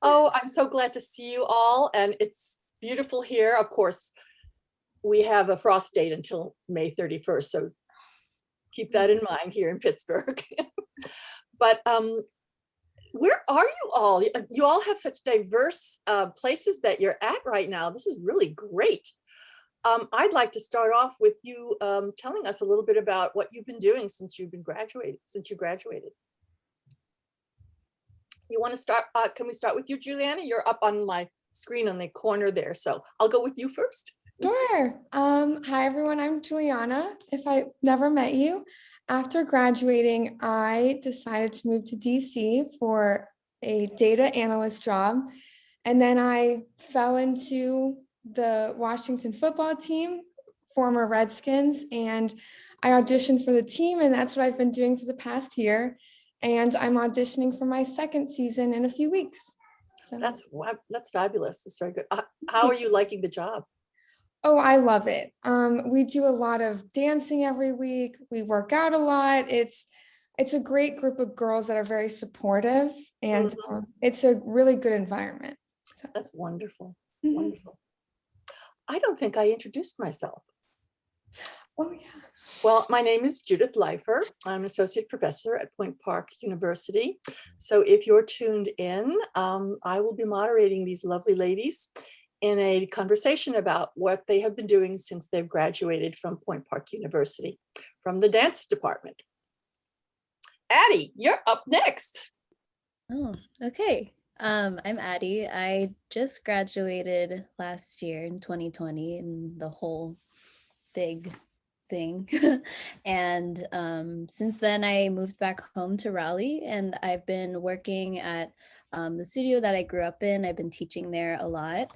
Oh, I'm so glad to see you all, and it's beautiful here. Of course, we have a frost date until May 31st, so keep that in mind here in Pittsburgh. But where are you all? You all have such diverse places that you're at right now. This is really great. I'd like to start off with you telling us a little bit about what you've been doing since you graduated. You want to start? Can we start with you, Julianna? You're up on my screen on the corner there, so I'll go with you first. Sure. Hi, everyone. I'm Julianna. If I never met you, after graduating, I decided to move to DC for a data analyst job. And then I fell into the Washington football team, former Redskins, and I auditioned for the team. And that's what I've been doing for the past year. And I'm auditioning for my second season in a few weeks. So That's fabulous. That's very good. How are you liking the job? Oh, I love it. We do a lot of dancing every week. We work out a lot. It's a great group of girls that are very supportive, and it's a really good environment. So. That's wonderful. Wonderful. I don't think I introduced myself. Oh, yeah. Well, my name is Judith Lifer. I'm an associate professor at Point Park University. So if you're tuned in, I will be moderating these lovely ladies in a conversation about what they have been doing since they've graduated from Point Park University, from the dance department. Adie, you're up next. Oh, okay. I'm Adie. I just graduated last year in 2020 in the whole big thing. And since then I moved back home to Raleigh, and I've been working at the studio that I grew up in. I've been teaching there a lot.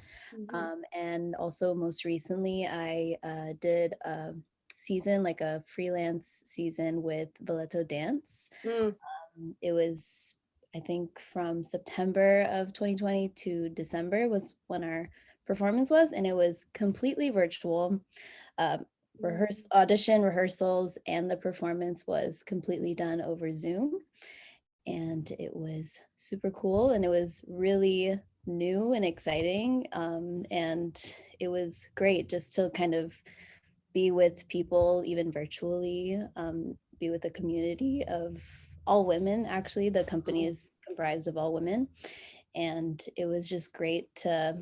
And also most recently I did a season, like a freelance season with Balletto Dance. It was, I think, from September of 2020 to December was when our performance was, and it was completely virtual. Audition, rehearsals, and the performance was completely done over Zoom. And it was super cool, and it was really new and exciting. And it was great just to kind of be with people, even virtually, be with a community of all women. Actually, the company is comprised of all women. And it was just great to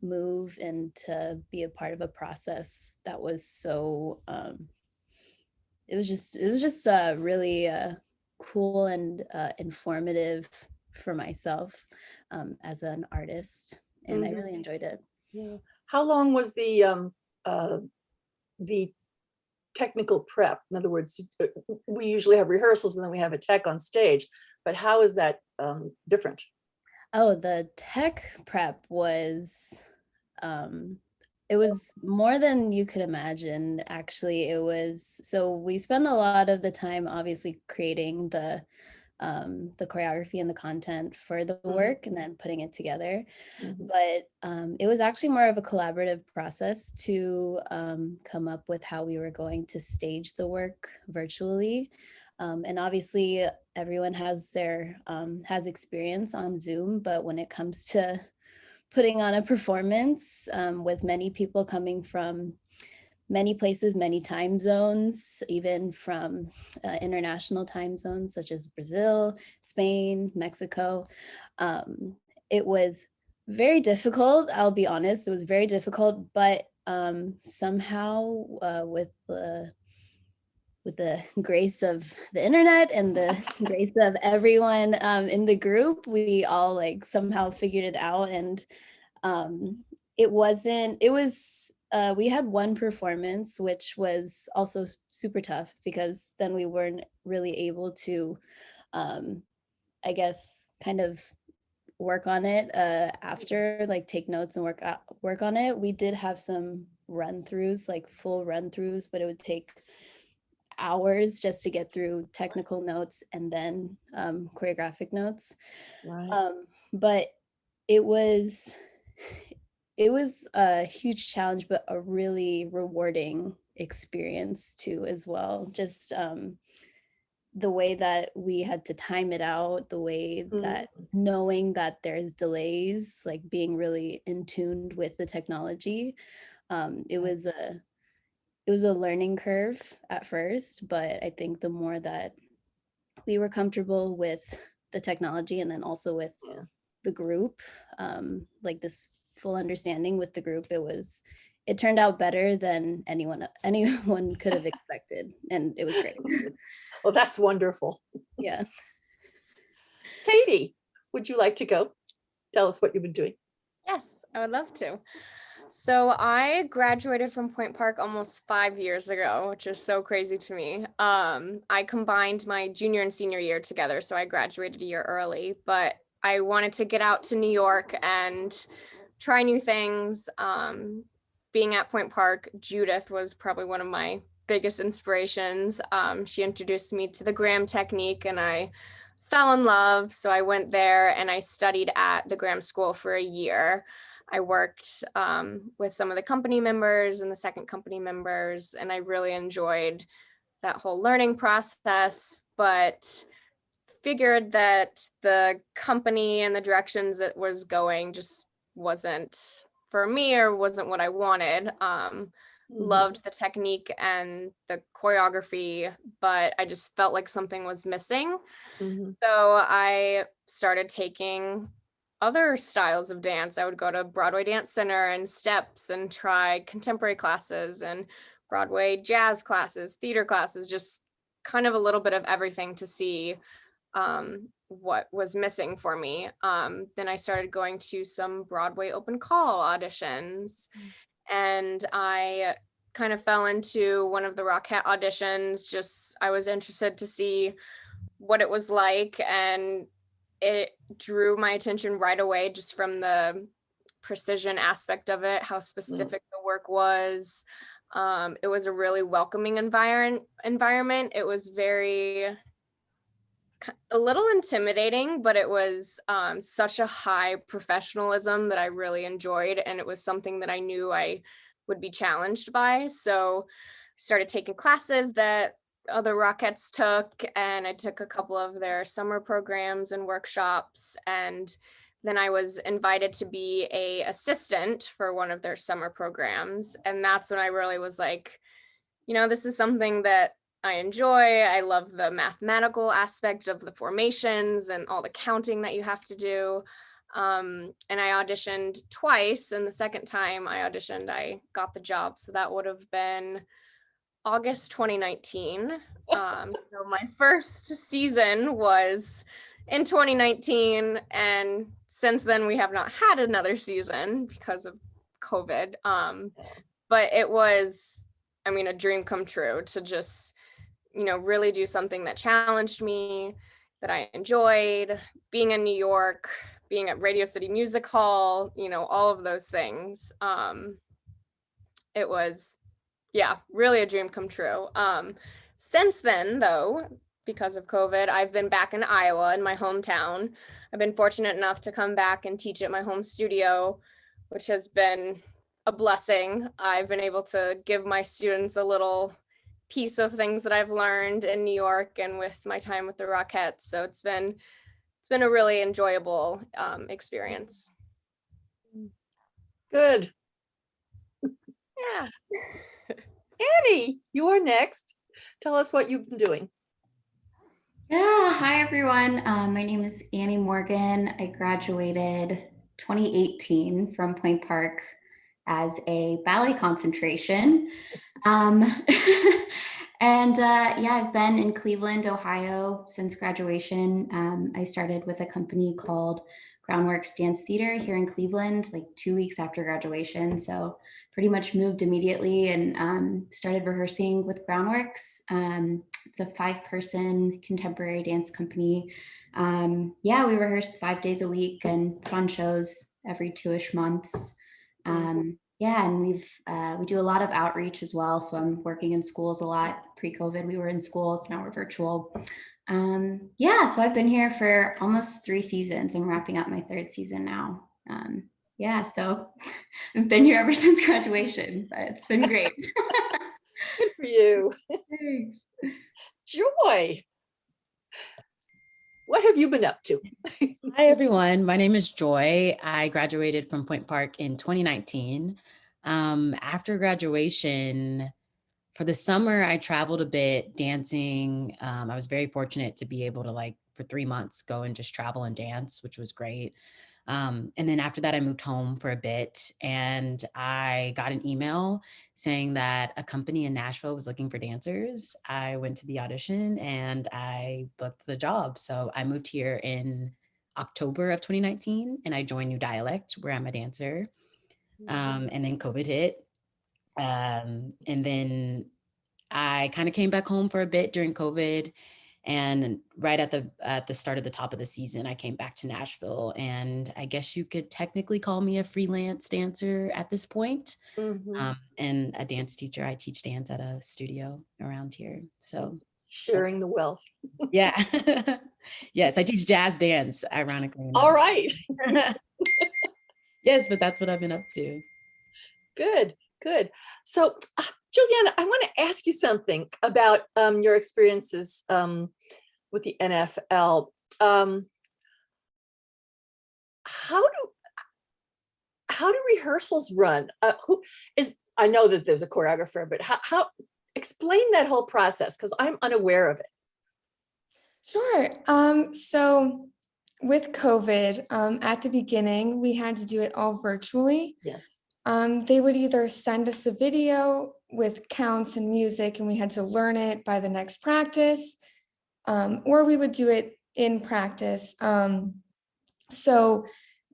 move and to be a part of a process that was so, it was just really cool and informative for myself as an artist. And I really enjoyed it. Yeah. How long was the technical prep? In other words, we usually have rehearsals and then we have a tech on stage, but how is that different? Oh, the tech prep was, it was more than you could imagine, actually. It was, so we spend a lot of the time obviously creating the choreography and the content for the work and then putting it together. But it was actually more of a collaborative process to come up with how we were going to stage the work virtually. And obviously everyone has their has experience on Zoom, but when it comes to putting on a performance with many people coming from many places, many time zones, even from international time zones such as Brazil, Spain, Mexico. It was very difficult, I'll be honest, it was very difficult, but somehow with the grace of the internet and the grace of everyone in the group, we all like somehow figured it out. And we had one performance, which was also super tough because then we weren't really able to, I guess, kind of work on it after, like take notes and work on it. We did have some run-throughs, like full run-throughs, but it would take hours just to get through technical notes and then choreographic notes. Right. But it was a huge challenge, but a really rewarding experience too as well. Just the way that we had to time it out, the way that knowing that there's delays, like being really in tune with the technology, it was a learning curve at first, but I think the more that we were comfortable with the technology and then also with the group, like this full understanding with the group, it turned out better than anyone could have expected, and it was great. Well, that's wonderful. Yeah. Katie, would you like to go? Tell us what you've been doing. Yes, I would love to. So I graduated from Point Park almost 5 years ago, which is so crazy to me. I combined my junior and senior year together, so I graduated a year early, but I wanted to get out to New York and try new things. Being at Point Park, Judith was probably one of my biggest inspirations. She introduced me to the Graham technique and I fell in love. So I went there and I studied at the Graham School for a year. I worked with some of the company members and the second company members, and I really enjoyed that whole learning process, but figured that the company and the directions it was going just wasn't for me or wasn't what I wanted. Loved the technique and the choreography, but I just felt like something was missing. So I started taking other styles of dance. I would go to Broadway Dance Center and Steps and try contemporary classes and Broadway jazz classes, theater classes, just kind of a little bit of everything to see what was missing for me. Then I started going to some Broadway open call auditions, and I kind of fell into one of the Rockette auditions. Just I was interested to see what it was like, and it drew my attention right away just from the precision aspect of it, how specific the work was. It was a really welcoming environment. It was a little intimidating, but it was such a high professionalism that I really enjoyed, and it was something that I knew I would be challenged by. So I started taking classes that other Rockettes took, and I took a couple of their summer programs and workshops, and then I was invited to be an assistant for one of their summer programs, and that's when I really was like, this is something that I enjoy. I love the mathematical aspect of the formations and all the counting that you have to do. And I auditioned twice, and the second time I auditioned, I got the job. So that would have been August 2019. So my first season was in 2019, and since then we have not had another season because of COVID. But it was, a dream come true to just, really do something that challenged me, that I enjoyed, being in New York, being at Radio City Music Hall, all of those things. It was, really a dream come true. Since then, though, because of COVID, I've been back in Iowa, in my hometown. I've been fortunate enough to come back and teach at my home studio, which has been a blessing. I've been able to give my students a little piece of things that I've learned in New York and with my time with the Rockettes. So it's been a really enjoyable experience. Good. Yeah. Annie, you are next. Tell us what you've been doing. Yeah, hi everyone. My name is Annie Morgan. I graduated 2018 from Point Park as a ballet concentration. I've been in Cleveland, Ohio since graduation. I started with a company called Groundworks Dance Theater here in Cleveland, like 2 weeks after graduation. So pretty much moved immediately and started rehearsing with Groundworks. It's a 5-person contemporary dance company. We rehearse 5 days a week and put on shows every 2-ish months. And we do a lot of outreach as well. So I'm working in schools a lot. Pre-COVID, we were in schools, now we're virtual. So I've been here for almost 3 seasons. I'm wrapping up my 3rd season now. So I've been here ever since graduation, but it's been great. Good for you. Thanks. Joy. What have you been up to? Hi, everyone. My name is Joy. I graduated from Point Park in 2019. After graduation, for the summer, I traveled a bit dancing. I was very fortunate to be able to, like, for 3 months, go and just travel and dance, which was great. And then after that, I moved home for a bit and I got an email saying that a company in Nashville was looking for dancers. I went to the audition and I booked the job. So I moved here in October of 2019 and I joined New Dialect, where I'm a dancer. And then COVID hit. And then I kind of came back home for a bit during COVID. And right at the start of the top of the season, I came back to Nashville. And I guess you could technically call me a freelance dancer at this point. Mhm. And a dance teacher. I teach dance at a studio around here. So Sharing the wealth. yeah. Yes, I teach jazz dance, ironically enough. All right. Yes, but that's what I've been up to. Good, good. So, Julianna, I want to ask you something about your experiences with the NFL. How do rehearsals run? I know that there's a choreographer, but how explain that whole process, because I'm unaware of it. Sure. So with COVID, at the beginning, we had to do it all virtually. Yes. They would either send us a video with counts and music, and we had to learn it by the next practice, or we would do it in practice. So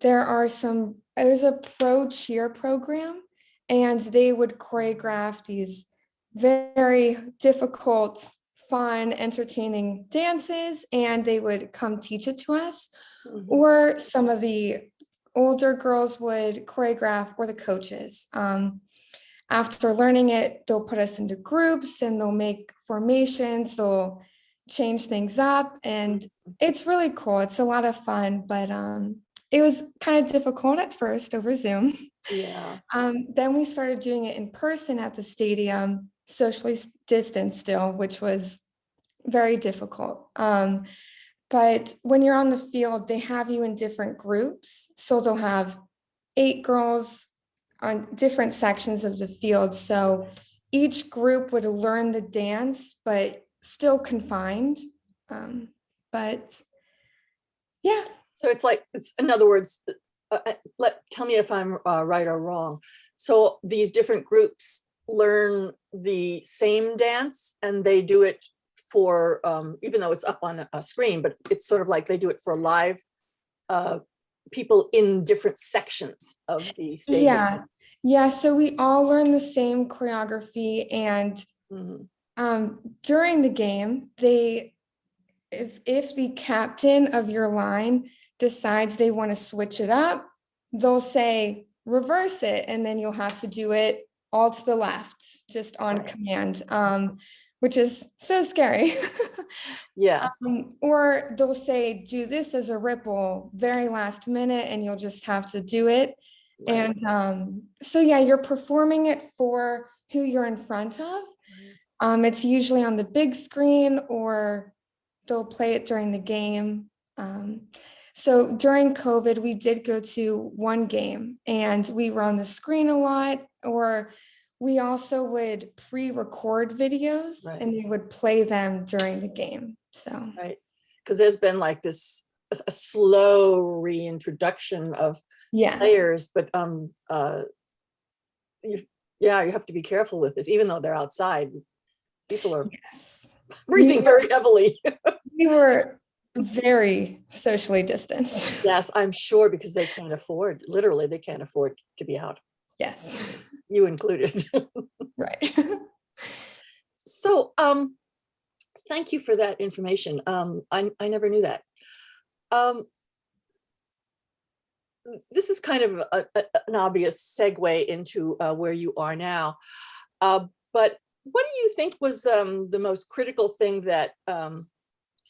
there's a pro cheer program, and they would choreograph these very difficult, fun, entertaining dances, and they would come teach it to us. Mhm. Or some of the older girls would choreograph, or the coaches. After learning it, they'll put us into groups and they'll make formations, they'll change things up, and it's really cool. It's a lot of fun, but it was kind of difficult at first over Zoom. Yeah. Then we started doing it in person at the stadium, socially distanced still, which was very difficult. But when you're on the field, they have you in different groups. So they'll have 8 girls on different sections of the field. So each group would learn the dance, but still confined. But yeah. So it's like, in other words, tell me if I'm right or wrong. So these different groups learn the same dance and they do it for, even though it's up on a screen, but it's sort of like they do it for live people in different sections of the stadium. Yeah. So we all learn the same choreography, and during the game, if the captain of your line decides they want to switch it up, they'll say reverse it, and then you'll have to do it all to the left, just on command, which is so scary. Yeah. Or they'll say do this as a ripple very last minute, and you'll just have to do it. Right. And so yeah, you're performing it for who you're in front of. It's usually on the big screen, or they'll play it during the game. So during COVID, we did go to one game and we were on the screen a lot, or we also would pre-record videos and they would play them during the game. So right, because there's been like this a slow reintroduction of players, but you have to be careful with this, even though they're outside. People are breathing very heavily. We were very socially distanced. Yes, I'm sure, because they can't afford, literally, they can't afford to be out. Yes. You included. Right. So, thank you for that information. I never knew that. This is kind of an obvious segue into where you are now. But what do you think was the most critical thing that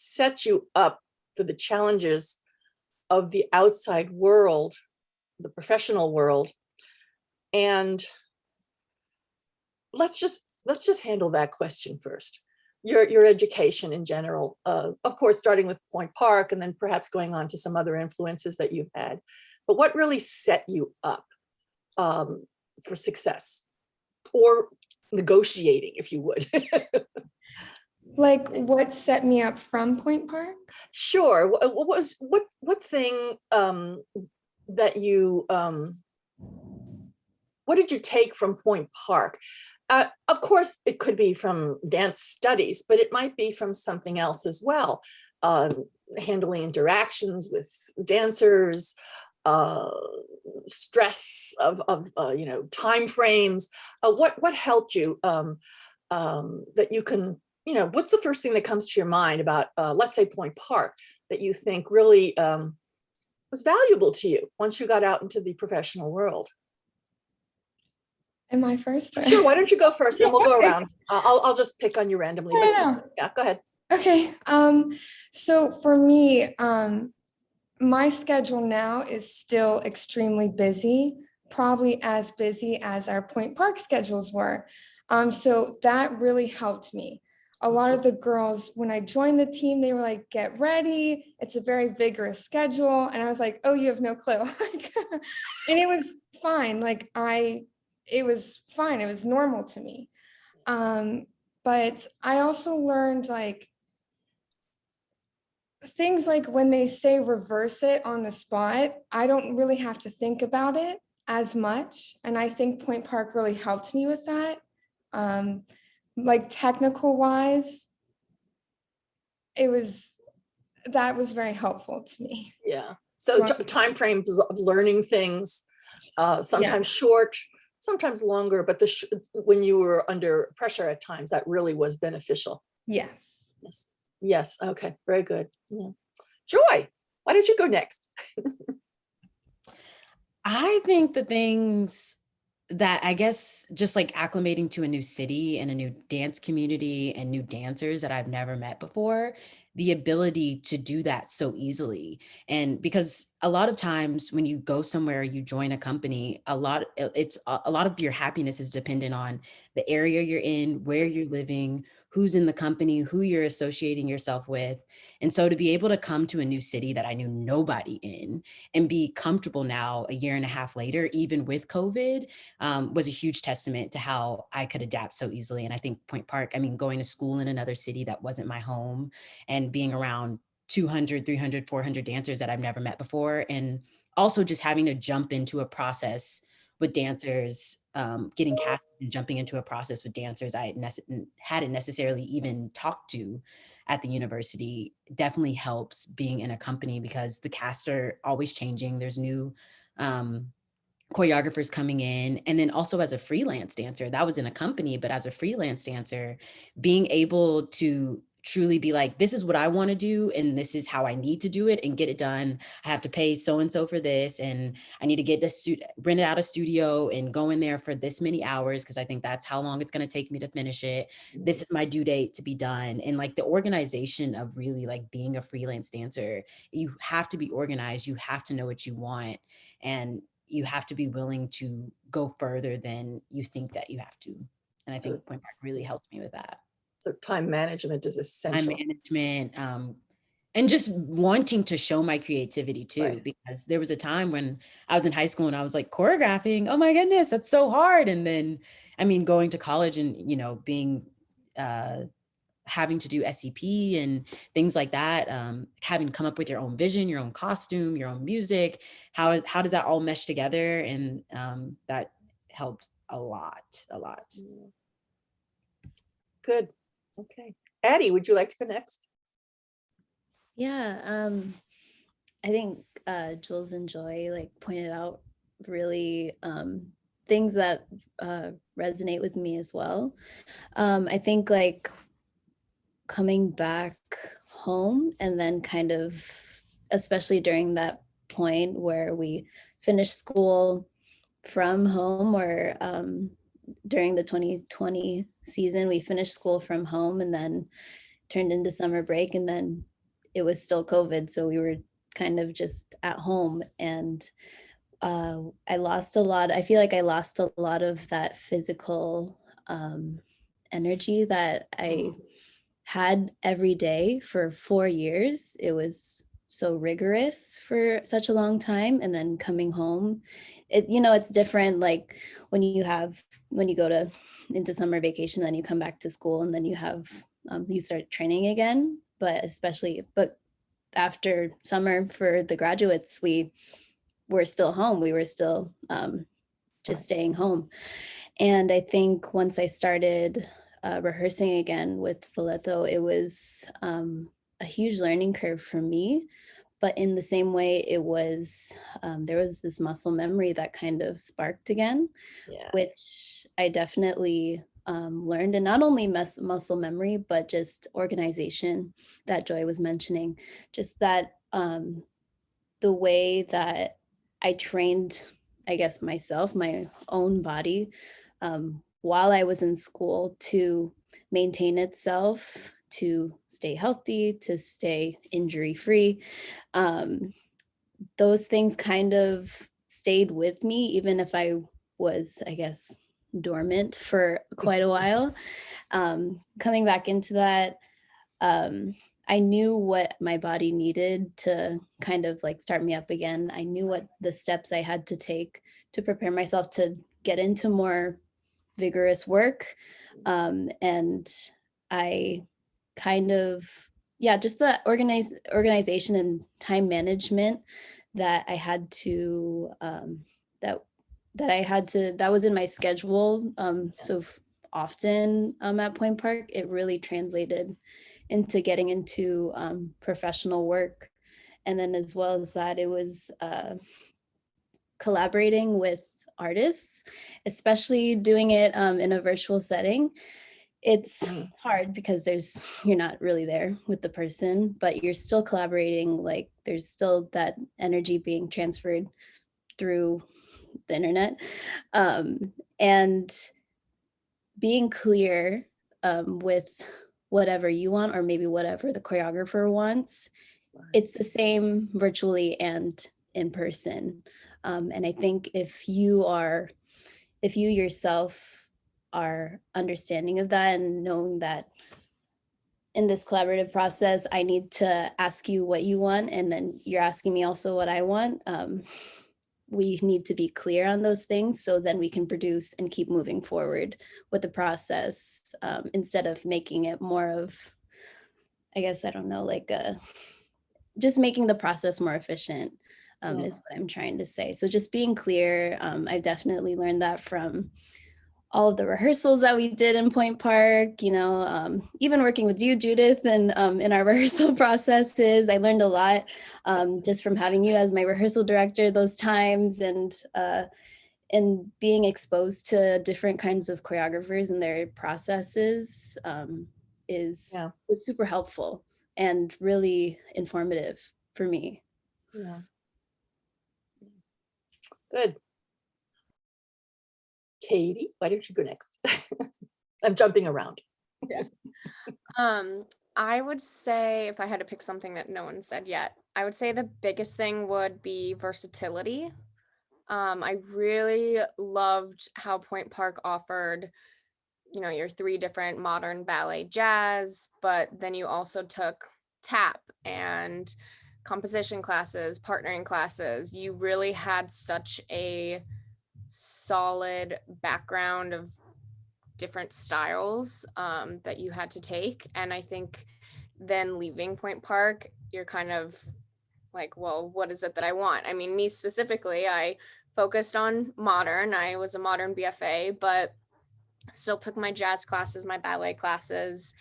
set you up for the challenges of the outside world, the professional world? And let's just handle that question first. your education in general, of course, starting with Point Park and then perhaps going on to some other influences that you've had. But what really set you up for success, or negotiating, if you would? Like what set me up from Point Park? Sure. What thing that you what did you take from Point Park? Of course, it could be from dance studies, but it might be from something else as well. Handling interactions with dancers, stress of time frames. What helped you that you can, what's the first thing that comes to your mind about, let's say, Point Park, that you think really was valuable to you once you got out into the professional world? Am I first? Sure, why don't you go first, then we'll go Okay. around. I'll just pick on you randomly, No, but no, since, yeah, go ahead. Okay. So for me, my schedule now is still extremely busy, probably as busy as our Point Park schedules were. So that really helped me. A lot of the girls, when I joined the team, they were like, get ready. It's a very vigorous schedule. And I was like, oh, you have no clue. And it was fine. It was fine. It was normal to me. But I also learned things like when they say reverse it on the spot, I don't really have to think about it as much. And I think Point Park really helped me with that. Like technical wise, that was very helpful to me. Yeah. So time frames of learning things, sometimes short, sometimes longer, but when you were under pressure at times, that really was beneficial. Yes. Yes. Yes. Okay. Very good. Yeah. Joy, why don't you go next? I think the things that, I guess, just like acclimating to a new city and a new dance community and new dancers that I've never met before, the ability to do that so easily. And because a lot of times when you go somewhere, you join a company, a lot of your happiness is dependent on the area you're in, where you're living, who's in the company, who you're associating yourself with. And so to be able to come to a new city that I knew nobody in and be comfortable now a year and a half later, even with COVID, was a huge testament to how I could adapt so easily. And I think Point Park, I mean, going to school in another city that wasn't my home and being around 200, 300, 400 dancers that I've never met before. And also just having to jump into a process with dancers, getting cast and jumping into a process with dancers I hadn't necessarily even talked to at the university definitely helps being in a company, because the cast are always changing. There's new choreographers coming in. And then also as a freelance dancer, that was in a company, but as a freelance dancer, being able to truly be like, this is what I want to do, and this is how I need to do it and get it done. I have to pay so-and-so for this, and I need to get this rent out a studio and go in there for this many hours, because I think that's how long it's going to take me to finish it. This is my due date to be done. And like the organization of really like being a freelance dancer, you have to be organized. You have to know what you want. And you have to be willing to go further than you think that you have to. And I think Point Park really helped me with that. So time management is essential. Time management, and just wanting to show my creativity too, Right. because there was a time when I was in high school and I was like, choreographing, oh my goodness, that's so hard. And then, I mean, going to college and, being, having to do SCP and things like that, having to come up with your own vision, your own costume, your own music, how does that all mesh together? And that helped a lot. Good. Okay. Adie, would you like to go next? Yeah, I think Jules and Joy pointed out really things that resonate with me as well. I think coming back home and then kind of, especially during that point where we finished school from home, or during the 2020 season, we finished school from home and then turned into summer break, and then it was still COVID. So we were kind of just at home, and I lost a lot. I feel like I lost a lot of that physical energy that I had every day for 4 years. It was so rigorous for such a long time. And then coming home, it's different. Like when you go into summer vacation, then you come back to school and then you start training again. But after summer for the graduates, we were still home. We were still just staying home. And I think once I started rehearsing again with Valeto, it was a huge learning curve for me. But in the same way, it was there was this muscle memory that kind of sparked again, which I definitely learned. And not only muscle memory, but just organization that Joy was mentioning. Just that the way that I trained, I guess, myself, my own body, while I was in school to maintain itself, to stay healthy, to stay injury-free. Those things kind of stayed with me, even if I was, I guess, dormant for quite a while. Coming back into that, I knew what my body needed to kind of like start me up again. I knew what the steps I had to take to prepare myself to get into more vigorous work. And I kind of, just the organization and time management that I had to, that was in my schedule so often at Point Park. It really translated into getting into professional work. And then as well as that, it was collaborating with artists, especially doing it in a virtual setting. It's hard because you're not really there with the person, but you're still collaborating. Like there's still that energy being transferred through the internet. And being clear with whatever you want, or maybe whatever the choreographer wants. It's the same virtually and in person. And I think if you yourself are understanding of that and knowing that in this collaborative process, I need to ask you what you want, and then you're asking me also what I want. We need to be clear on those things so then we can produce and keep moving forward with the process instead of making it more of, I guess, I don't know, like just making the process more efficient is what I'm trying to say. So just being clear, I've definitely learned that from all of the rehearsals that we did in Point Park, even working with you, Judith, and in our rehearsal processes. I learned a lot just from having you as my rehearsal director those times, and being exposed to different kinds of choreographers and their processes was super helpful and really informative for me. Yeah. Good. Katie, why don't you go next? I'm jumping around. Yeah. I would say, if I had to pick something that no one said yet, I would say the biggest thing would be versatility. I really loved how Point Park offered, your 3 different modern, ballet, jazz, but then you also took tap and composition classes, partnering classes. You really had such a solid background of different styles that you had to take. And I think then leaving Point Park, you're kind of like, well, what is it that I want? I mean, me specifically, I focused on modern. I was a modern BFA, but still took my jazz classes, my ballet classes,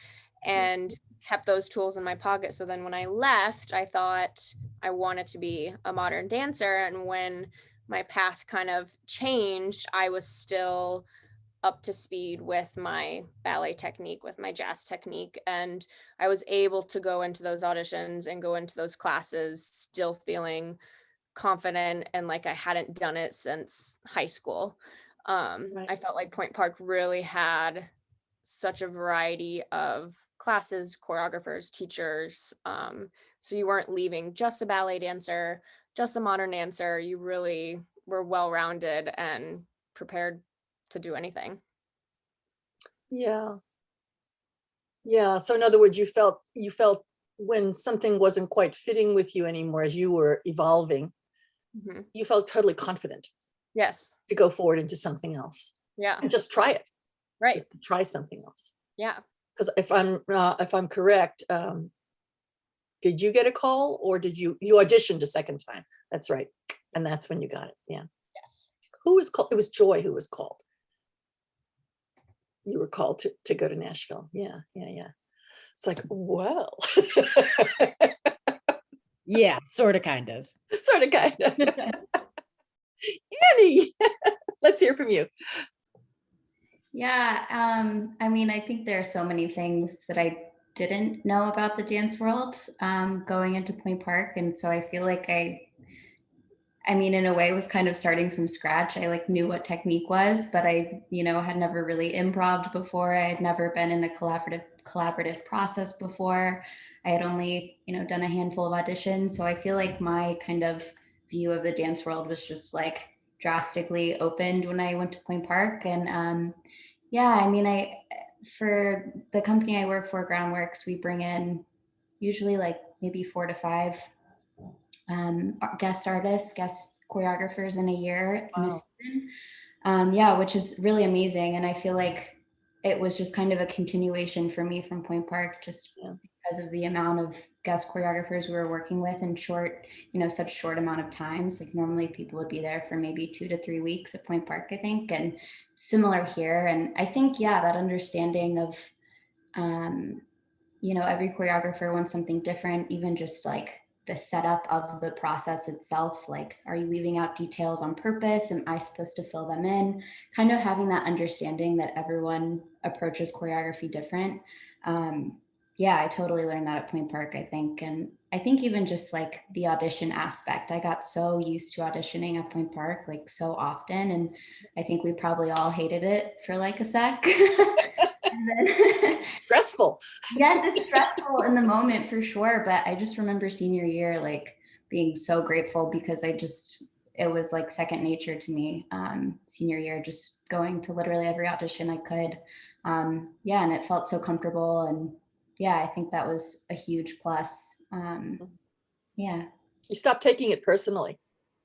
and kept those tools in my pocket. So then when I left, I thought I wanted to be a modern dancer. And when my path kind of changed, I was still up to speed with my ballet technique, with my jazz technique. And I was able to go into those auditions and go into those classes still feeling confident and like I hadn't done it since high school. I felt like Point Park really had such a variety of classes, choreographers, teachers. So you weren't leaving just a ballet dancer, just a modern dancer. You really were well-rounded and prepared to do anything. Yeah. Yeah. So in other words, you felt when something wasn't quite fitting with you anymore as you were evolving, Mhm. you felt totally confident Yes. to go forward into something else Yeah. and just try it. Right. Just try something else. Yeah. Because if I'm correct, did you get a call or did you auditioned a second time? That's right. And that's when you got it. Yeah. Yes. Who was called? It was Joy who was called. You were called to go to Nashville. Yeah. It's like, well, Yeah, sort of, kind of. sort of kind of. Annie, let's hear from you. Yeah, I mean, I think there are so many things that I didn't know about the dance world going into Point Park. And so I feel like I mean, in a way, it was kind of starting from scratch. I like knew what technique was, but I, had never really improv'd before. I had never been in a collaborative process before. I had only, done a handful of auditions. So I feel like my kind of view of the dance world was just like drastically opened when I went to Point Park. And yeah, I mean, for the company I work for, Groundworks, we bring in usually like maybe 4 to 5 guest artists, guest choreographers in a year in a Wow. season. Yeah, which is really amazing. And I feel like it was just kind of a continuation for me from Point Park, just because of the amount of guest choreographers we were working with in such short amount of times. Like normally people would be there for maybe 2 to 3 weeks at Point Park, I think, and similar here. And I think, that understanding of, every choreographer wants something different, even just like the setup of the process itself. Like, are you leaving out details on purpose? Am I supposed to fill them in? Kind of having that understanding that everyone approaches choreography different. Yeah, I totally learned that at Point Park, I think. And I think even just like the audition aspect, I got so used to auditioning at Point Park, like so often. And I think we probably all hated it for like a sec. And then Stressful. yes, it's stressful in the moment for sure. But I just remember senior year, like being so grateful because it was like second nature to me. Senior year, just going to literally every audition I could. Yeah, and it felt so comfortable. And yeah, I think that was a huge plus. Yeah. You stop taking it personally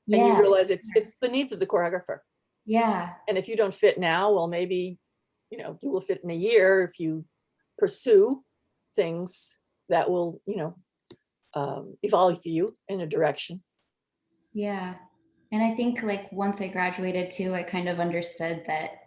and you Yeah. realize it's the needs of the choreographer. Yeah. And if you don't fit now, well, maybe, you will fit in a year if you pursue things that will, evolve you in a direction. Yeah. And I think like once I graduated too, I kind of understood that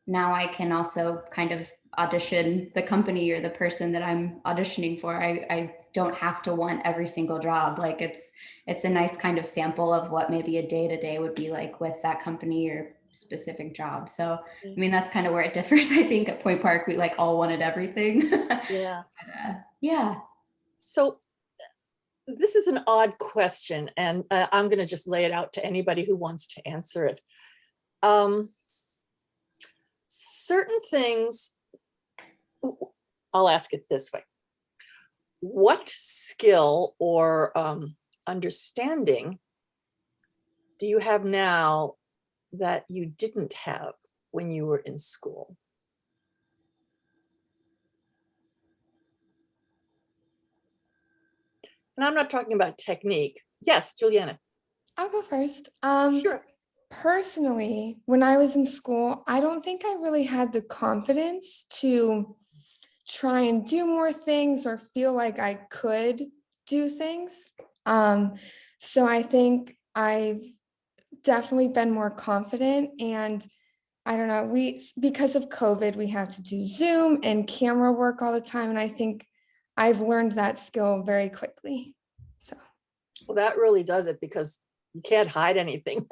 now I can also kind of audition the company or the person that I'm auditioning for. I don't have to want every single job. Like it's a nice kind of sample of what maybe a day-to-day would be like with that company or specific job. So, I mean, that's kind of where it differs. I think at Point Park, we like all wanted everything. Yeah. But, yeah. So this is an odd question, and I'm going to just lay it out to anybody who wants to answer it. Certain things, I'll ask it this way. What skill or understanding do you have now that you didn't have when you were in school? And I'm not talking about technique. Yes, Julianna. I'll go first. Sure. Personally, when I was in school, I don't think I really had the confidence to try and do more things or feel like I could do things. So I think I've definitely been more confident, and I don't know, because of COVID, we have to do Zoom and camera work all the time. And I think I've learned that skill very quickly. So Well, that really does it because you can't hide anything.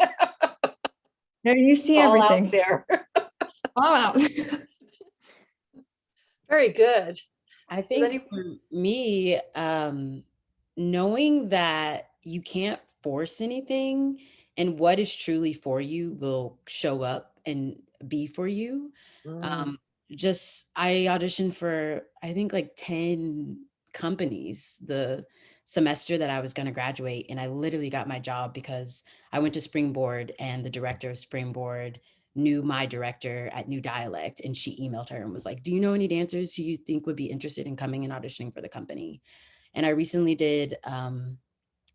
you see All everything. out there. All out. Very good. I think for me, knowing that you can't force anything and what is truly for you will show up and be for you. I auditioned for, I think like 10 companies the semester that I was going to graduate. And I literally got my job because I went to Springboard and the director of Springboard knew my director at New Dialect, and she emailed her and was like, do you know any dancers who you think would be interested in coming and auditioning for the company? And I recently did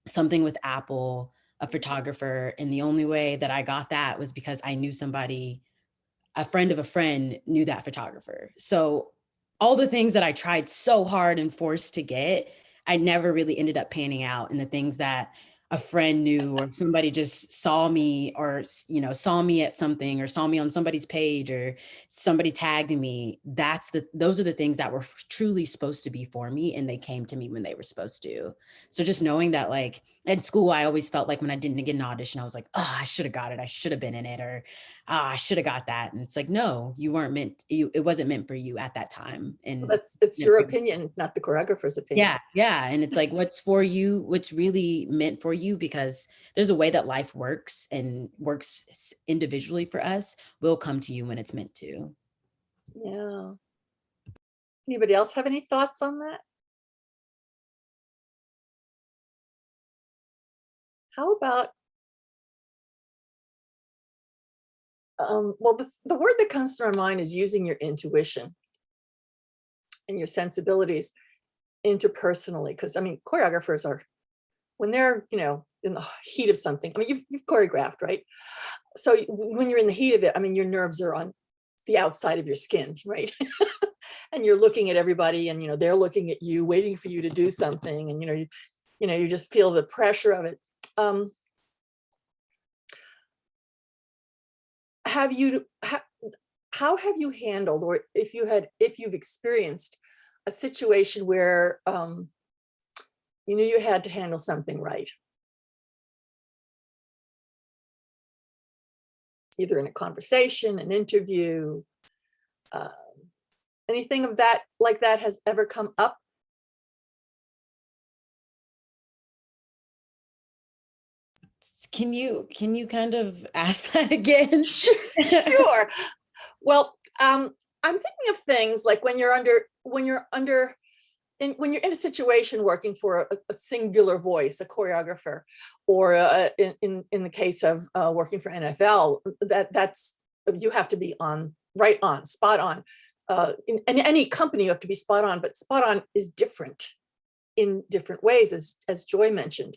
something with Apple, a photographer. And the only way that I got that was because I knew somebody, a friend of a friend knew that photographer. So all the things that I tried so hard and forced to get, I never really ended up panning out. And the things that a friend knew, or somebody just saw me, or, you know, saw me at something, or saw me on somebody's page, or somebody tagged me, those are the things that were truly supposed to be for me. And they came to me when they were supposed to. So just knowing that, like, in school, I always felt like when I didn't get an audition, I was like, oh, I should have got it. I should have been in it. Or I should have got that. And it's like, no, you weren't meant, it wasn't meant for you at that time. And It's your opinion, not the choreographer's opinion. yeah. And it's like, what's for you, what's really meant for you, because there's a way that life works, and works individually for us, will come to you when it's meant to. Yeah. Anybody else have any thoughts on that? How about, well, the word that comes to my mind is using your intuition and your sensibilities interpersonally. Because I mean, choreographers are, when they're, you know, in the heat of something, I mean, you've choreographed, right? So when you're in the heat of it, I mean, your nerves are on the outside of your skin, right? And you're looking at everybody, and, you know, they're looking at you, waiting for you to do something. And, you just feel the pressure of it. How have you handled, or if you've experienced a situation where you knew you had to handle something right, either in a conversation, an interview, anything of that like that has ever come up? Can you kind of ask that again? Sure. Well, I'm thinking of things like when you're in a situation working for a singular voice, a choreographer, or in the case of working for NFL, that's you have to be spot on. In any company, you have to be spot on, but spot on is different in different ways, as Joy mentioned.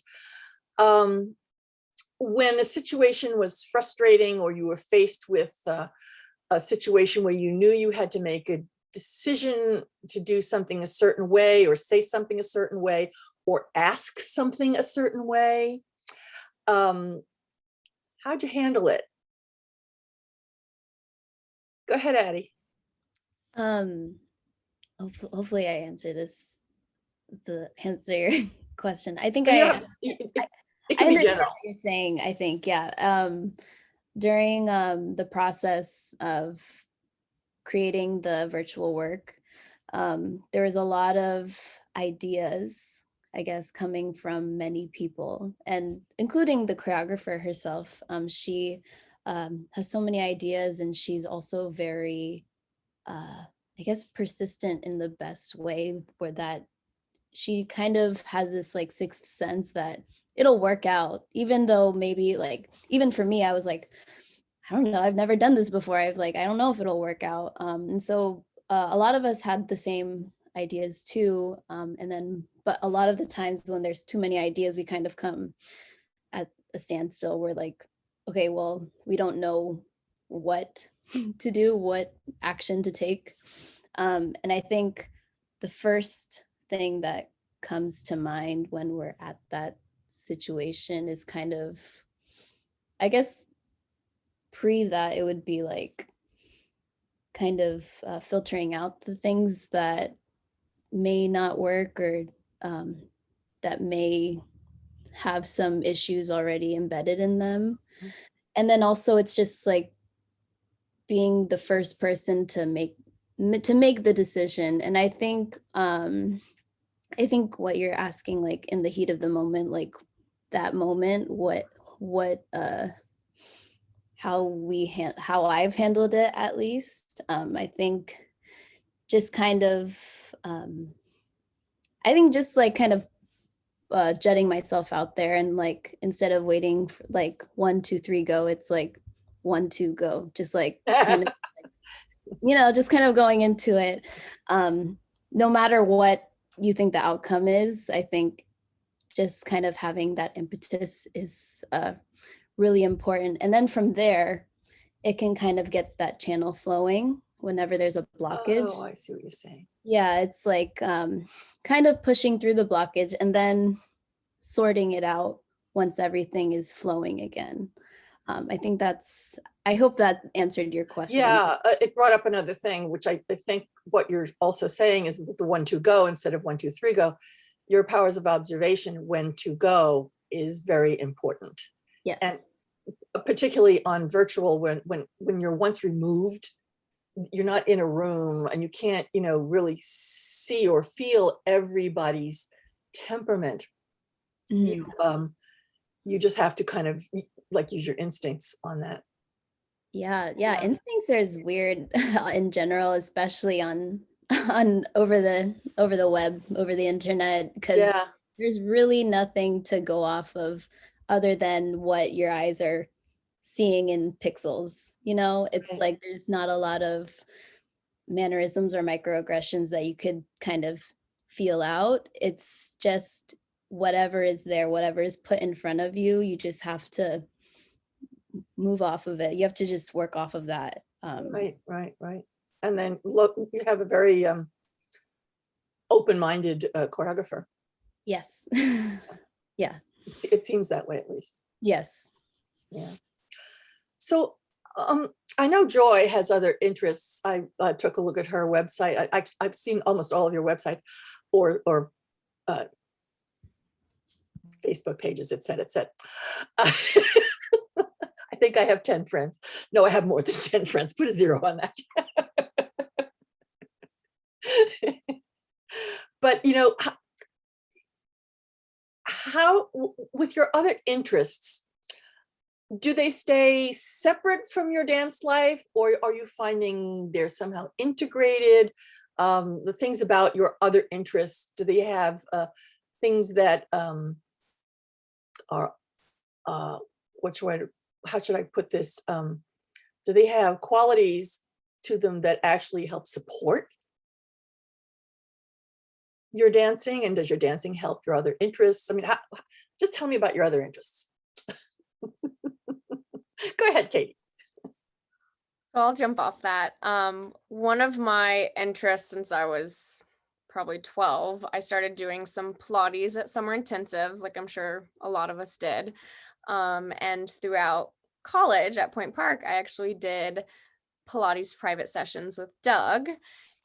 When a situation was frustrating, or you were faced with a situation where you knew you had to make a decision to do something a certain way, or say something a certain way, or ask something a certain way, how'd you handle it? Go ahead, Adie. Hopefully I answer your question. I think It can be understand general. what you're saying. I think, yeah. During the process of creating the virtual work, there was a lot of ideas, I guess, coming from many people, and including the choreographer herself. She has so many ideas, and she's also very, I guess, persistent in the best way, where that she kind of has this like sixth sense that it'll work out, even though maybe, like, even for me, I was like, I don't know, I've never done this before. I don't know if it'll work out. And so a lot of us had the same ideas too. But a lot of the times when there's too many ideas, we kind of come at a standstill. We're like, okay, well, we don't know what to do, what action to take. And I think the first thing that comes to mind when we're at that situation is kind of, I guess, pre that, it would be like kind of filtering out the things that may not work, or that may have some issues already embedded in them. And then also it's just like being the first person to make the decision. And I think what you're asking, like in the heat of the moment, like that moment, how I've handled it, at least. I think just kind of, just like kind of jetting myself out there, and like instead of waiting for like 1, 2, 3 go, it's like 1, 2, go, just like kind of, just kind of going into it. No matter what you think the outcome is, I think just kind of having that impetus is really important. And then from there, it can kind of get that channel flowing whenever there's a blockage. Oh, I see what you're saying. Yeah, it's like kind of pushing through the blockage and then sorting it out once everything is flowing again. I hope that answered your question. Yeah, it brought up another thing, which I think what you're also saying is with the 1, 2, go instead of 1, 2, 3, go. Your powers of observation when to go is very important. Yes. And particularly on virtual, when you're once removed, you're not in a room and you can't, really see or feel everybody's temperament. You just have to kind of like use your instincts on that. Yeah. Instincts are weird in general, especially on over the web, over the internet, because there's really nothing to go off of other than what your eyes are seeing in pixels. It's like there's not a lot of mannerisms or microaggressions that you could kind of feel out. It's just whatever is there, whatever is put in front of you, you just have to move off of it. You have to just work off of that. Right. And then look, you have a very open-minded choreographer. Yes. Yeah. It seems that way, at least. Yes. Yeah. So I know Joy has other interests. I took a look at her website. I've seen almost all of your websites or Facebook pages, et cetera, et cetera. I think I have 10 friends. No, I have more than 10 friends. Put a 0 on that. But, how, with your other interests, do they stay separate from your dance life, or are you finding they're somehow integrated? The things about your other interests, do they have things that are, how should I put this? Do they have qualities to them that actually help support your dancing? And does your dancing help your other interests? I mean, just tell me about your other interests. Go ahead, Katie. So I'll jump off that. One of my interests since I was probably 12, I started doing some Pilates at summer intensives, like I'm sure a lot of us did. And throughout college at Point Park, I actually did Pilates private sessions with Doug,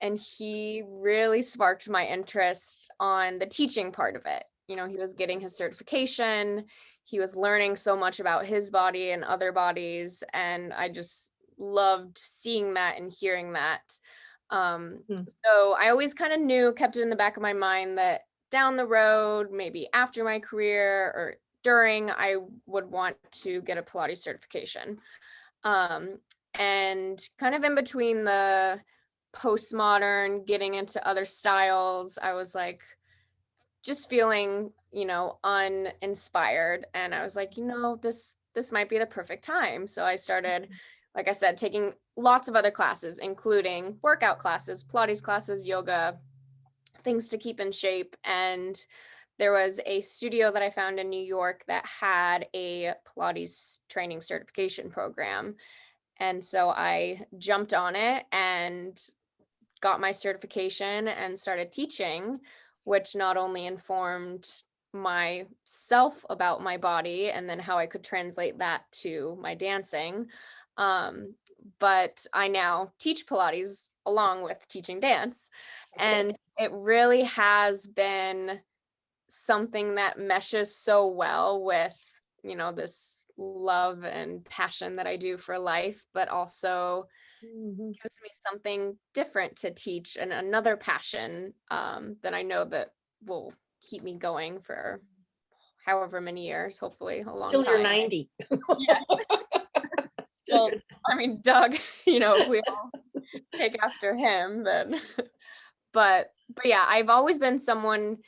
and he really sparked my interest on the teaching part of it. He was getting his certification. He was learning so much about his body and other bodies, and I just loved seeing that and hearing that. So I always kind of kept it in the back of my mind that down the road, maybe after my career or during, I would want to get a Pilates certification. And kind of in between the postmodern, getting into other styles, I was like, just feeling, uninspired. And I was like, this might be the perfect time. So I started, like I said, taking lots of other classes, including workout classes, Pilates classes, yoga, things to keep in shape. And there was a studio that I found in New York that had a Pilates training certification program. And so I jumped on it and got my certification and started teaching, which not only informed myself about my body and then how I could translate that to my dancing, but I now teach Pilates along with teaching dance. And it really has been something that meshes so well with, this love and passion that I do for life, but also gives me something different to teach and another passion that I know that will keep me going for however many years, hopefully a long time. Till you're 90. Yeah. Well, I mean, Doug, if we all take after him, then, but yeah, I've always been someone,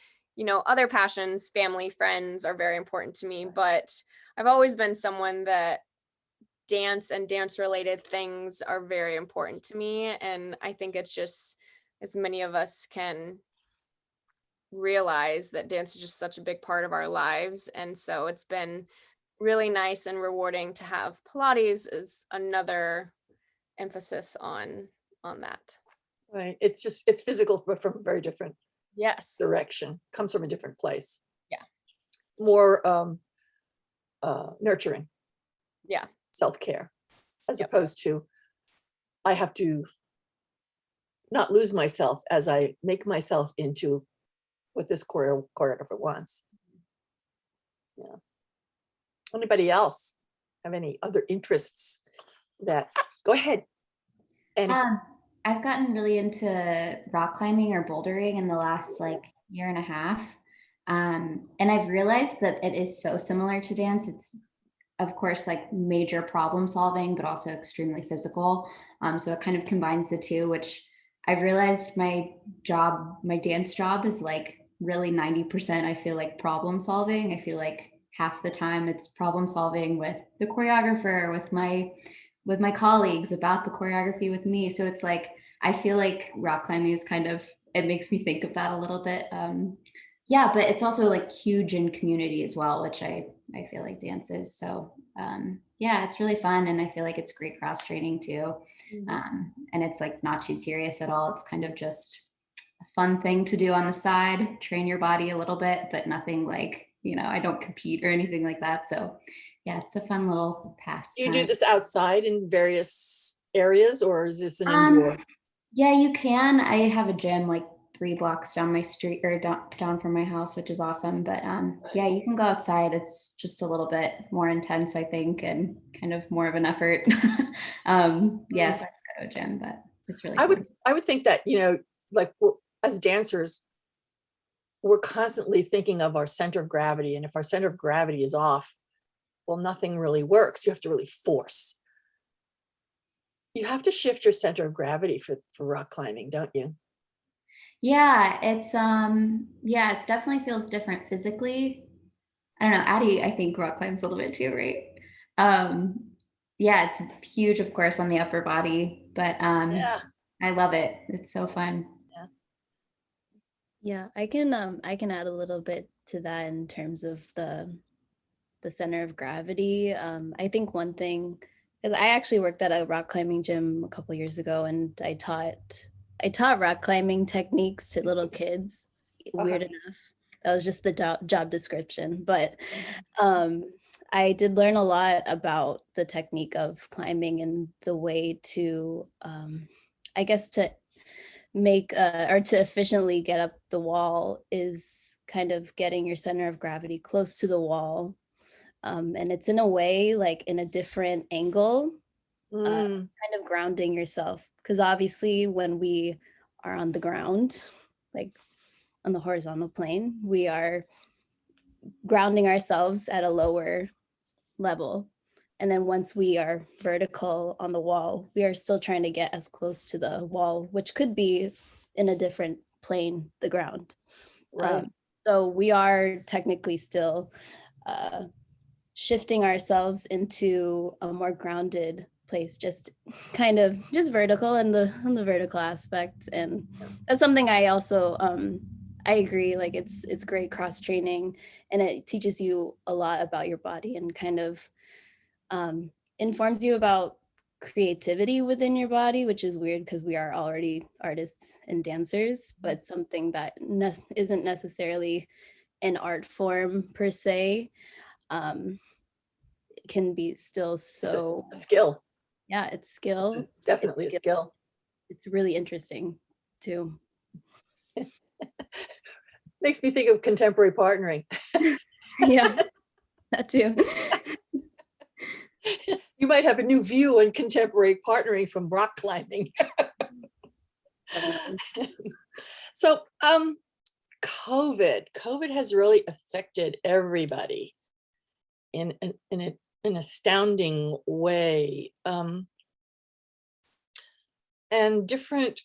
other passions, family, friends are very important to me, but I've always been someone that dance and dance related things are very important to me. And I think it's just, as many of us can realize, that dance is just such a big part of our lives. And so it's been really nice and rewarding to have Pilates as another emphasis on that. Right. It's just, it's physical, but from a very different Yes. direction, comes from a different place. Yeah. More nurturing. Yeah. Self-care, as Yep. opposed to, I have to not lose myself as I make myself into what this choreographer wants. Yeah. Anybody else have any other interests that, go ahead. And I've gotten really into rock climbing or bouldering in the last like year and a half. And I've realized that it is so similar to dance. It's, of course, like major problem solving, but also extremely physical. So it kind of combines the two, which I've realized my dance job is like really 90%, I feel like, problem solving. I feel like half the time it's problem solving with the choreographer, with my colleagues about the choreography with me. So it's like, I feel like rock climbing is kind of, it makes me think of that a little bit. Yeah, but it's also like huge in community as well, which I feel like dance is. So yeah, it's really fun. And I feel like it's great cross training too. And it's like not too serious at all. It's kind of just a fun thing to do on the side, train your body a little bit, but nothing like, I don't compete or anything like that. So yeah, it's a fun little pastime. do you do this outside in various areas, or is this an indoor? Yeah, you can. I have a gym like 3 blocks down my street, or down from my house, which is awesome. But yeah, you can go outside. It's just a little bit more intense, I think, and kind of more of an effort. Yeah, so I just go to a gym, but it's really fun. I would think that, like as dancers, we're constantly thinking of our center of gravity. And if our center of gravity is off, well, nothing really works. You have to really force. You have to shift your center of gravity for rock climbing, don't you? Yeah, it definitely feels different physically. I don't know, Adie, I think rock climbs a little bit too, right? Yeah, it's huge, of course, on the upper body, but Yeah. I love it. It's so fun. Yeah, I can add a little bit to that in terms of the center of gravity. I think one thing, because I actually worked at a rock climbing gym a couple years ago, and I taught rock climbing techniques to little kids. Weird enough, that was just the job description. But I did learn a lot about the technique of climbing and the way to, I guess, to make or to efficiently get up the wall is kind of getting your center of gravity close to the wall. And it's in a way like in a different angle, kind of grounding yourself. Because obviously when we are on the ground, like on the horizontal plane, we are grounding ourselves at a lower level. And then once we are vertical on the wall, we are still trying to get as close to the wall, which could be in a different plane, the ground. Right. So we are technically still shifting ourselves into a more grounded place, just kind of just vertical and on the vertical aspect. And that's something I also I agree, like it's great cross training, and it teaches you a lot about your body and kind of informs you about creativity within your body, which is weird because we are already artists and dancers, but something that isn't necessarily an art form per se, can be still so a skill. Yeah, it's skill. It's definitely a skill. It's really interesting too. Makes me think of contemporary partnering. Yeah, that too. You might have a new view on contemporary partnering from rock climbing. So COVID has really affected everybody in an astounding way. And different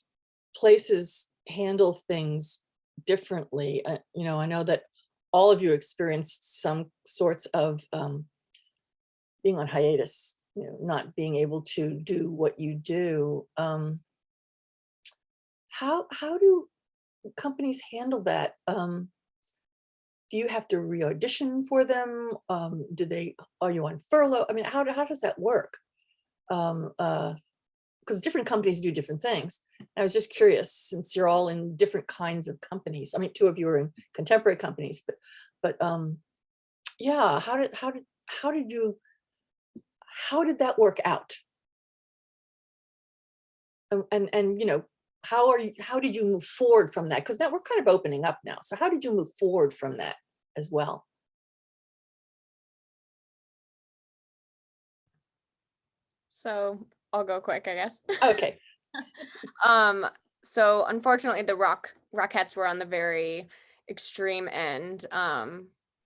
places handle things differently. I know that all of you experienced some sorts of being on hiatus not being able to do what you do. How do companies handle that? Do you have to re-audition for them? Are you on furlough? I mean, how does that work? Because different companies do different things. I was just curious, since you're all in different kinds of companies. I mean, two of you are in contemporary companies, but yeah, how did that work out? And how did you move forward from that? Because now we're kind of opening up now. So how did you move forward from that as well? So I'll go quick, I guess. Okay. So unfortunately the Rockettes were on the very extreme end.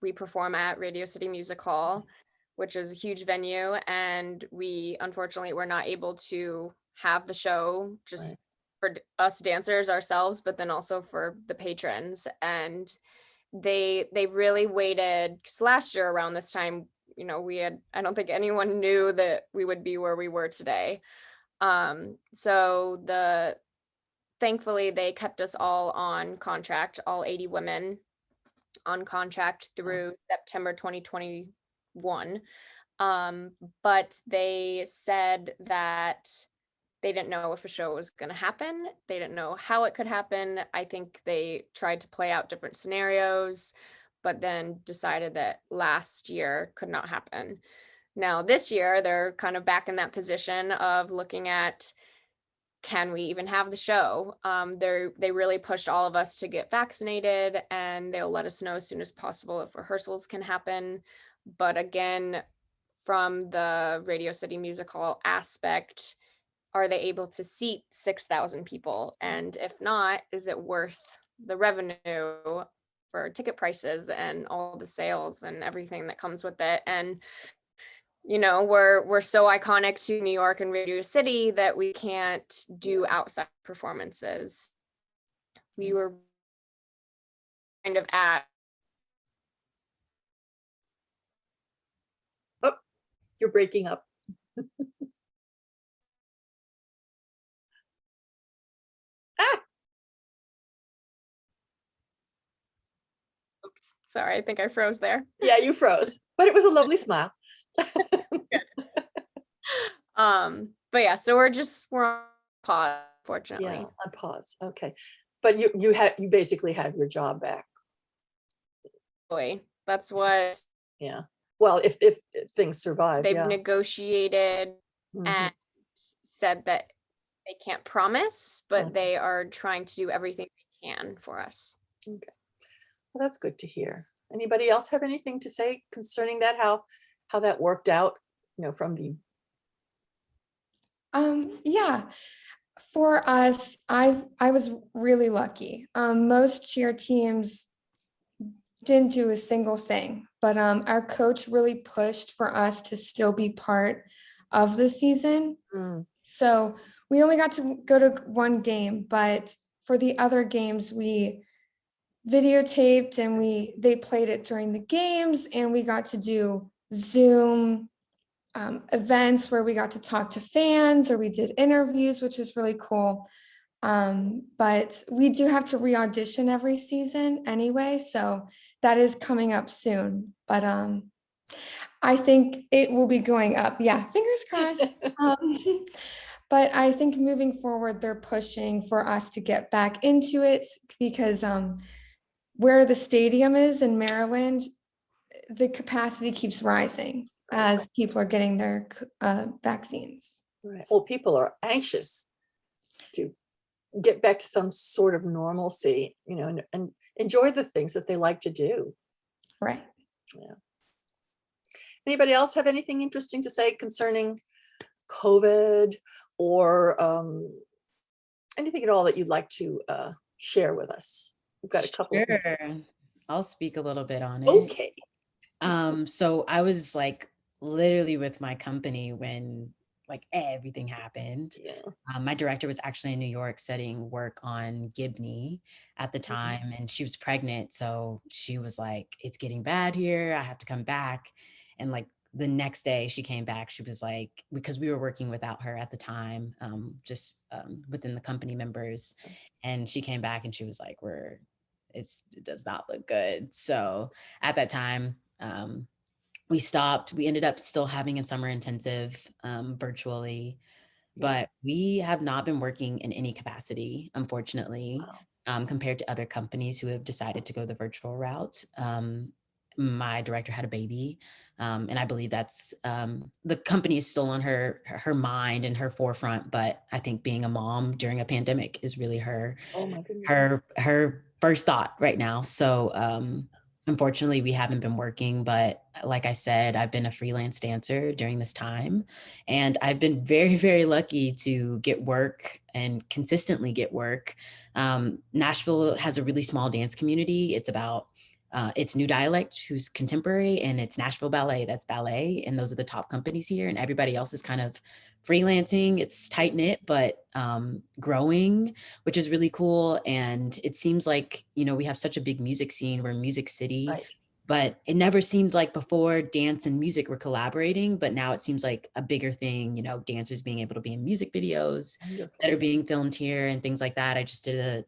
We perform at Radio City Music Hall, which is a huge venue, and we unfortunately were not able to have the show just for us dancers ourselves, but then also for the patrons. And they really waited, because last year around this time, I don't think anyone knew that we would be where we were today. So thankfully they kept us all on contract, all 80 women on contract through September 2021. But they said that they didn't know if a show was going to happen. They didn't know how it could happen. I think they tried to play out different scenarios, but then decided that last year could not happen. Now this year, they're kind of back in that position of looking at, can we even have the show? They really pushed all of us to get vaccinated, and they'll let us know as soon as possible if rehearsals can happen. But again, from the Radio City Music Hall aspect, are they able to seat 6,000 people? And if not, is it worth the revenue for ticket prices and all the sales and everything that comes with it? And we're so iconic to New York and Radio City that we can't do outside performances. We were kind of at. Oh, you're breaking up. Oops, sorry, I think I froze there. Yeah, you froze, but it was a lovely smile. But yeah, so we're on pause, fortunately. Yeah, on pause. Okay, but you basically have your job back. That's what. Yeah. Well, if things survive, they've yeah. negotiated and said that they can't promise, but they are trying to do everything they can for us. Okay. Well, that's good to hear. Anybody else have anything to say concerning that? How that worked out, from the. Yeah, for us, I was really lucky. Most cheer teams didn't do a single thing, but our coach really pushed for us to still be part of the season. So we only got to go to one game, but for the other games, we videotaped and they played it during the games, and we got to do Zoom events where we got to talk to fans, or we did interviews, which was really cool. But we do have to re-audition every season anyway, so that is coming up soon. But I think it will be going up. Yeah, fingers crossed. But I think moving forward, they're pushing for us to get back into it, because where the stadium is in Maryland, the capacity keeps rising as people are getting their vaccines. Right. Well, people are anxious to get back to some sort of normalcy, and enjoy the things that they like to do. Right. Yeah. Anybody else have anything interesting to say concerning COVID, or anything at all that you'd like to share with us? We've got a couple. Sure. I'll speak a little bit on it. Okay. So I was literally with my company when everything happened. Yeah. My director was actually in New York studying work on Gibney at the time, and she was pregnant. So she was like, it's getting bad here. I have to come back. And the next day she came back, she was like, because we were working without her at the time, just within the company members. And she came back and she was like, it does not look good. So at that time, we stopped. We ended up still having a summer intensive virtually, but we have not been working in any capacity, unfortunately, compared to other companies who have decided to go the virtual route. My director had a baby, and I believe that's the company is still on her mind and her forefront. But I think being a mom during a pandemic is really her Oh my goodness. her first thought right now. So unfortunately, we haven't been working, but like I said, I've been a freelance dancer during this time, and I've been very, very lucky to get work and consistently get work. Nashville has a really small dance community. It's about it's New Dialect, who's contemporary, and it's Nashville Ballet, that's ballet, and those are the top companies here, and everybody else is kind of freelancing. It's tight knit, but growing, which is really cool. And it seems like, we have such a big music scene. We're Music City, Right. but it never seemed like before dance and music were collaborating, but now it seems like a bigger thing, dancers being able to be in music videos that are being filmed here and things like that. I just did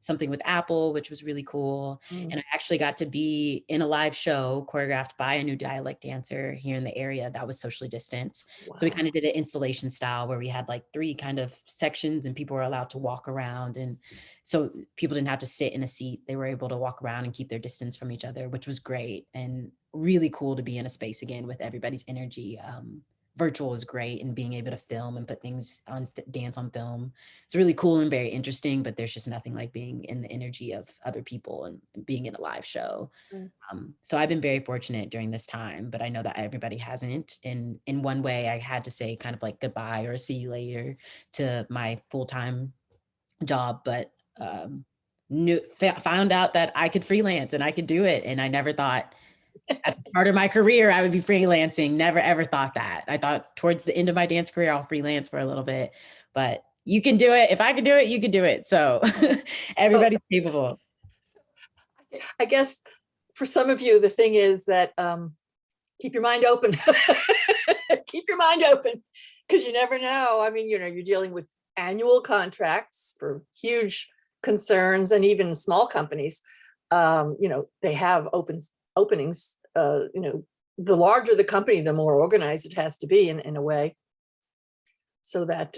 something with Apple, which was really cool. And I actually got to be in a live show choreographed by a New Dialect dancer here in the area that was socially distanced. Wow. So we kind of did an installation style where we had like 3 kind of sections and people were allowed to walk around. And so people didn't have to sit in a seat. They were able to walk around and keep their distance from each other, which was great and really cool to be in a space again with everybody's energy. Virtual is great, and being able to film and put things on dance on film. It's really cool and very interesting, but there's just nothing like being in the energy of other people and being in a live show. So I've been very fortunate during this time, but I know that everybody hasn't. And in one way I had to say kind of like goodbye or see you later to my full-time job, but found out that I could freelance and I could do it. And I never thought at the start of my career, I would be freelancing. Never, ever thought that. I thought towards the end of my dance career, I'll freelance for a little bit, but you can do it. If I can do it, you can do it. So everybody's capable. I guess for some of you, the thing is that keep your mind open. Keep your mind open, because you never know. I mean, you're dealing with annual contracts for huge concerns, and even small companies. They have openings. The larger the company, the more organized it has to be in a way, so that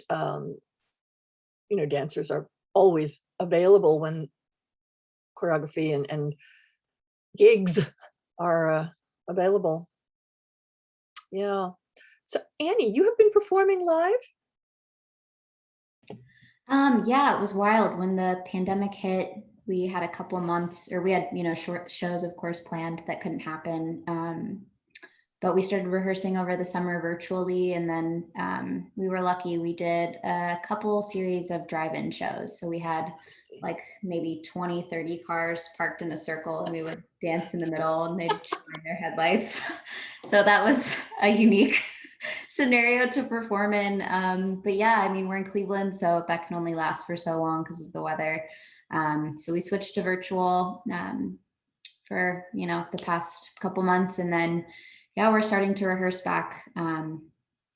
dancers are always available when choreography and gigs are available. Yeah. So Annie, you have been performing live? Yeah, it was wild when the pandemic hit. We had a couple of months, or we had, short shows, of course, planned that couldn't happen. But we started rehearsing over the summer virtually. And then we were lucky. We did a couple series of drive-in shows. So we had like maybe 20, 30 cars parked in a circle, and we would dance in the middle and they'd shine their headlights. So that was a unique scenario to perform in. But yeah, I mean, we're in Cleveland, so that can only last for so long because of the weather. So we switched to virtual for, the past couple months. And then, yeah, we're starting to rehearse back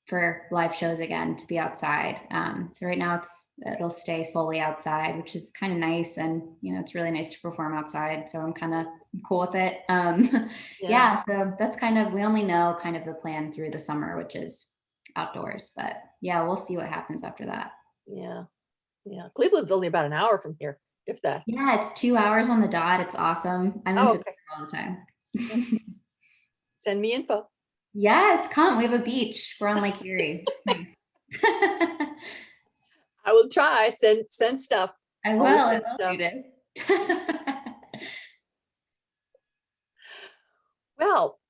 for live shows again, to be outside. So right now it'll stay solely outside, which is kind of nice. And, it's really nice to perform outside. So I'm kind of cool with it. Yeah, so that's we only know kind of the plan through the summer, which is outdoors. But yeah, we'll see what happens after that. Yeah. Cleveland's only about an hour from here, if that. Yeah, it's 2 hours on the dot. It's awesome. I'm in Pittsburgh all the time. Send me info. Yes, come. We have a beach. We're on Lake Erie. Nice. I will try. Send stuff. I will. I will, Judith. Well,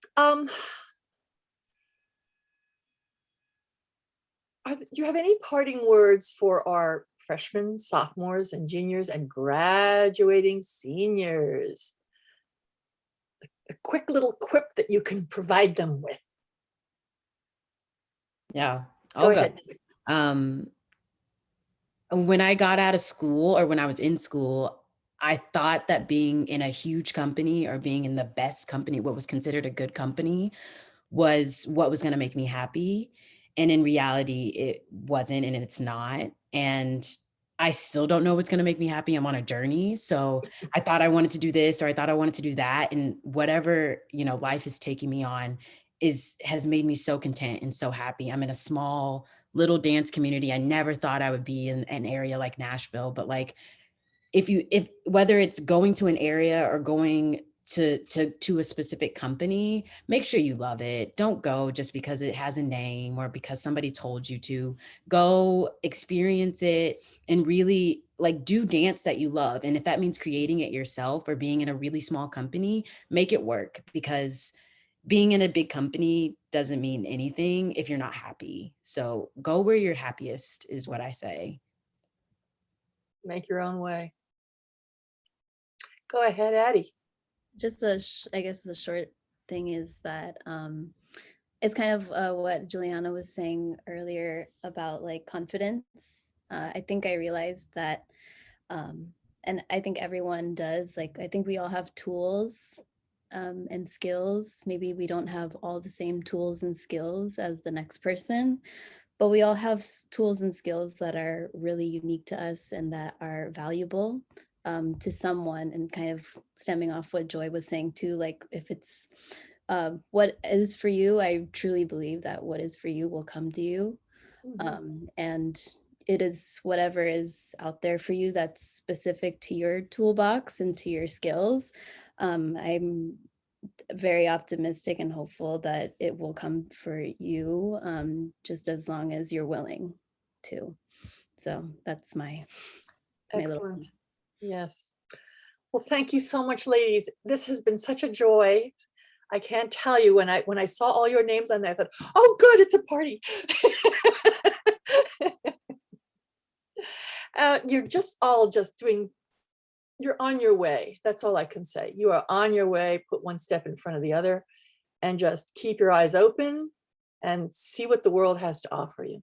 do you have any parting words for our freshmen, sophomores, and juniors, and graduating seniors? A quick little quip that you can provide them with. Yeah, Go I'll ahead. When I got out of school, or when I was in school, I thought that being in a huge company or being in the best company, what was considered a good company, was what was going to make me happy. And in reality, it wasn't, and it's not. And I still don't know what's going to make me happy. I'm on a journey. So I thought I wanted to do this, or I thought I wanted to do that. And whatever, life is taking me on has made me so content and so happy. I'm in a small little dance community. I never thought I would be in an area like Nashville, but like, if whether it's going to an area or going to a specific company, make sure you love it. Don't go just because it has a name or because somebody told you to. Go experience it and really like do dance that you love. And if that means creating it yourself or being in a really small company, make it work, because being in a big company doesn't mean anything if you're not happy. So go where you're happiest is what I say. Make your own way. Go ahead, Adie. Just I guess the short thing is that it's kind of what Julianna was saying earlier about like confidence. I think I realized that, and I think everyone does, like, I think we all have tools and skills. Maybe we don't have all the same tools and skills as the next person, but we all have tools and skills that are really unique to us and that are valuable to someone. And kind of stemming off what Joy was saying too, like if it's what is for you, I truly believe that what is for you will come to you. And it is whatever is out there for you that's specific to your toolbox and to your skills. I'm very optimistic and hopeful that it will come for you, just as long as you're willing to. So that's my Excellent. Yes. Well, thank you so much, ladies. This has been such a joy. I can't tell you, when I saw all your names on there, I thought, oh, good, it's a party. You're all just doing, you're on your way. That's all I can say. You are on your way. Put one step in front of the other and just keep your eyes open and see what the world has to offer you.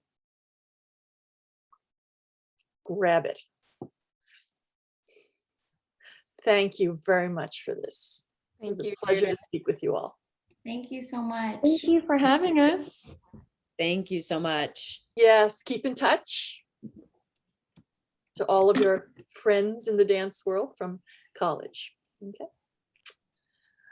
Grab it. Thank you very much for this. It was a pleasure to speak with you all. Thank you so much. Thank you for having us. Thank you so much. Yes, keep in touch. To all of your friends in the dance world from college. Okay.